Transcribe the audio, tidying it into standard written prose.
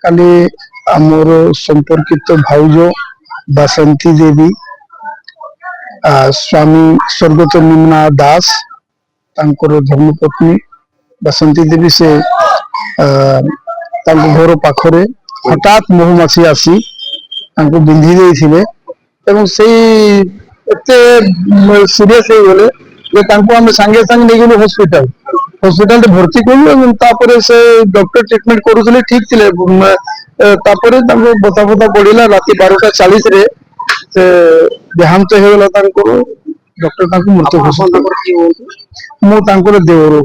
କାଲି ଆମର ସମ୍ପର୍କିତ ଭାଉଜ ବାସନ୍ତୀ ଦେବୀ ସ୍ୱାମୀ ସ୍ୱର୍ଗତ ନିମ୍ନା ଦାସ ତାଙ୍କର ଧର୍ମପତ୍ନୀ ବାସନ୍ତୀ ଦେବୀ ସେ ତାଙ୍କ ଘର ପାଖରେ ହଠାତ୍ ମହୁମାଛି ଆସି ତାଙ୍କୁ ବିନ୍ଧି ଦେଇଥିଲେ ଏବଂ ସେଇ ଏତେ ସିରିୟସ୍ ହେଇଗଲେ ଯେ ତାଙ୍କୁ ଆମେ ସାଙ୍ଗେ ସାଙ୍ଗେ ନେଇଗଲୁ ହସ୍ପିଟାଲରେ ଭର୍ତ୍ତି କଲୁ ଏବଂ ତାପରେ ସେ ଡକ୍ଟର ଟ୍ରିଟମେଣ୍ଟ କରୁଥିଲେ ଠିକ ଥିଲେ ତାପରେ ତାଙ୍କୁ ବତା ଫତା ପଡିଲା ରାତି 12:40 ସେ ଦେହାନ୍ତ ହେଇଗଲା ତାଙ୍କର ଡକ୍ଟର ତାଙ୍କୁ ମୃତ୍ୟୁ ଘୋଷଣା ମୁଁ ତାଙ୍କର ଦେವರು